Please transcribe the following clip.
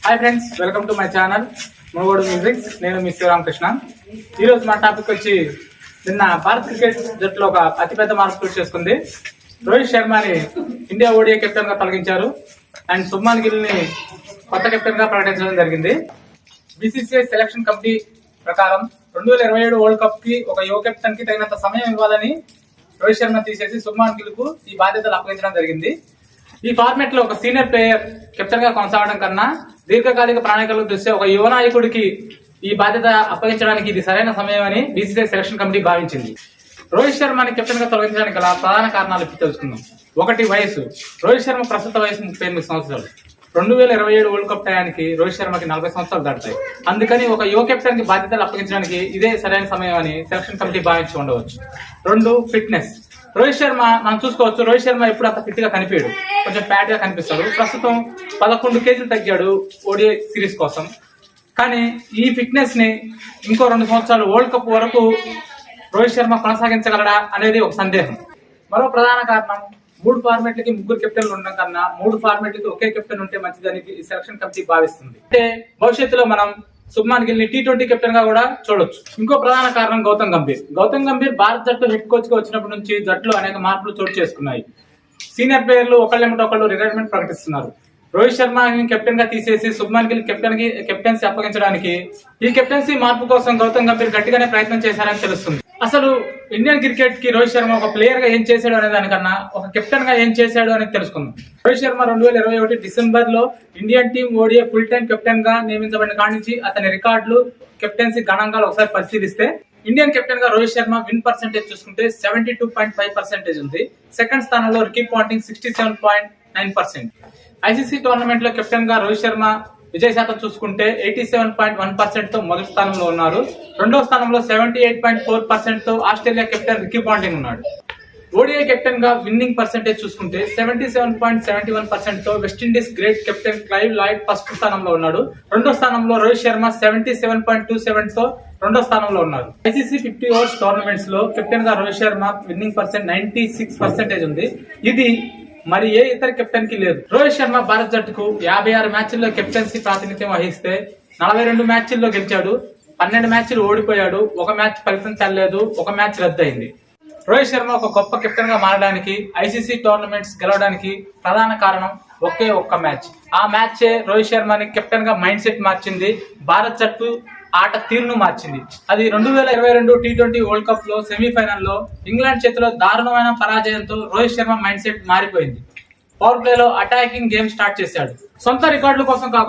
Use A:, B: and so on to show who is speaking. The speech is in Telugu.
A: Hi friends, welcome to my channel Moogodu music. నేను మీ శివరామకృష్ణ. ఈరోజు మా టాపిక్ వచ్చి నిన్న భారత్ క్రికెట్ జట్టులో ఒక అతిపెద్ద మార్పు చేసుకుంది. రోహిత్ శర్మని ఇండియా ఓడిఐ కెప్టెన్ గా తొలగించారు అండ్ శుభ్మన్ గిల్ ని కొత్త కెప్టెన్ గా ప్రకటించడం జరిగింది. బీసీసీఐ సెలక్షన్ కమిటీ ప్రకారం 2027 వరల్డ్ కప్ కి ఒక యువ కెప్టెన్ కి తగినంత సమయం ఇవ్వాలని రోహిత్ శర్మ తీసేసి శుభ్మన్ గిల్ కు ఈ బాధ్యతలు అప్పగించడం జరిగింది. ఈ ఫార్మాట్ లో ఒక సీనియర్ ప్లేయర్ కెప్టెన్ గా కొనసాగడం కన్నా దీర్ఘకాలిక ప్రణాళికలు దృష్ట్యా ఒక యువ నాయకుడికి ఈ బాధ్యత అప్పగించడానికి ఇది సరైన సమయం అని బీసీసీఐ సెలక్షన్ కమిటీ భావించింది. రోహిత్ శర్మని కెప్టెన్ గా తొలగించడానికి గల ప్రధాన కారణాలు ఇప్పుడు తెలుసుకుందాం. ఒకటి, వయసు. రోహిత్ శర్మ ప్రస్తుత వయసు 38 సంవత్సరాలు. 2027 వరల్డ్ కప్ టయానికి రోహిత్ శర్మకి 40 సంవత్సరాలు దాటుతాయి. అందుకని ఒక యువ కెప్టెన్ కి బాధ్యతలు అప్పగించడానికి ఇదే సరైన సమయం అని సెలక్షన్ కమిటీ భావించి ఉండవచ్చు. 2, ఫిట్నెస్. రోహిత్ శర్మ మనం చూసుకోవచ్చు. రోహిత్ శర్మ ఎప్పుడు అంత ఫిట్ గా కనిపించాడు, కొంచెం ఫ్యాట్ గా కనిపిస్తాడు. ప్రస్తుతం 11 కేజీలు తగ్గాడు ఓడిఐ సిరీస్ కోసం. కానీ ఈ ఫిట్నెస్ ని ఇంకో 2 సంవత్సరాలు వరల్డ్ కప్ వరకు రోహిత్ శర్మ కొనసాగించగలడా అనేది ఒక సందేహం. మరో ప్రధాన కారణం, 3 ఫార్మాట్లకి 3 కెప్టెన్లు ఉండడం కన్నా 3 ఫార్మాట్లకి ఒకే కెప్టెన్ ఉంటే మంచిదని ఈ సెలక్షన్ కమిటీ భావిస్తుంది. అంటే భవిష్యత్తులో మనం శుభ్మన్ గిల్ ని T20 కెప్టెన్ గా కూడా చూడొచ్చు. ఇంకో ప్రధాన కారణం గౌతమ్ గంభీర్. గౌతమ్ గంభీర్ భారత జట్టు హెడ్ కోచ్ గా వచ్చినప్పటి నుంచి జట్టులో అనేక మార్పులు చోటు చేసుకున్నాయి. సీనియర్ ప్లేయర్లు ఒకళ్ళేమిటొకళ్ళు రిటైర్మెంట్ ప్రకటిస్తున్నారు. రోహిత్ శర్మ కెప్టెన్ గా తీసేసి శుభ్మన్ గిల్ కెప్టెన్సీ అప్పగించడానికి ఈ కెప్టెన్సీ మార్పు కోసం గౌతమ్ గంభీర్ గట్టిగానే ప్రయత్నం చేశారని తెలుస్తుంది. అసలు ఇండియన్ క్రికెట్ కి రోహిత్ శర్మ ఒక ప్లేయర్ గా ఏం చేశాడు అనే దానికన్నా ఒక కెప్టెన్ గా ఏం చేశాడు అనేది తెలుసుకుందాం. రోహిత్ శర్మ 2021 డిసెంబర్ లో Indian team ODI full time captain గా నియమించబడిన కాడి నుంచి అతని రికార్డులు, కెప్టెన్సీ గణాంకాలు ఒకసారి పరిశీలిస్తే ఇండియన్ కెప్టెన్ గా రోహిత్ శర్మ విన్ పర్సెంటేజ్ చూసుకుంటే 72.5% ఉంది. సెకండ్ స్థానంలో రికీ పాంటింగ్ 67.9%. ఐసీసీ టోర్నమెంట్ లో కెప్టెన్ గా రోహిత్ శర్మ విజయ శాతం చూసుకుంటే 87.1% తో మొదటి స్థానంలో ఉన్నారు. రెండో స్థానంలో 78.4% తో ఆస్ట్రేలియా కెప్టెన్ రికీ పాంటింగ్ ఉన్నాడు. ఓడిఐ కెప్టెన్ గా విన్నింగ్ పర్సెంటేజ్ చూసుకుంటే 77.71% తో West Indies great captain Clive Lloyd first స్థానంలో ఉన్నాడు. రెండో స్థానంలో రోహిత్ శర్మ 77.27 తో రెండో స్థానంలో ఉన్నారు. ఐసీసీ 50 ఓవర్స్ టోర్నమెంట్స్ లో కెప్టెన్ గా రోహిత్ శర్మ విన్నింగ్ పర్సెంట్ 96% ఉంది. ఇది మరి ఏ ఇతర కెప్టెన్ కి లేదు. రోహిత్ శర్మ భారత జట్టుకు 56 మ్యాచ్ల్లో కెప్టెన్సీ ప్రాతినిధ్యం వహిస్తే 42 మ్యాచ్ల్లో గెలిచాడు. 12 మ్యాచ్లు ఓడిపోయాడు. ఒక మ్యాచ్ ఫలితం చెల్లలేదు. ఒక మ్యాచ్ రద్దయింది. రోహిత్ శర్మ ఒక గొప్ప కెప్టెన్ గా మారడానికి, ఐసీసీ టోర్నమెంట్స్ గెలవడానికి ప్రధాన కారణం ఒకే ఒక్క మ్యాచ్. ఆ మ్యాచే రోహిత్ శర్మని కెప్టెన్ గా మైండ్ సెట్ మార్చింది. భారత జట్టు ఆట తీరును మార్చింది. అది 2022 T20 వరల్డ్ కప్ లో సెమీఫైనల్లో ఇంగ్లాండ్ చేతిలో దారుణమైన పరాజయంతో రోహిత్ శర్మ మైండ్ సెట్ మారిపోయింది. పవర్ ప్లే లో అటాకింగ్ గేమ్ స్టార్ట్ చేశాడు. సొంత రికార్డుల కోసం కాకుండా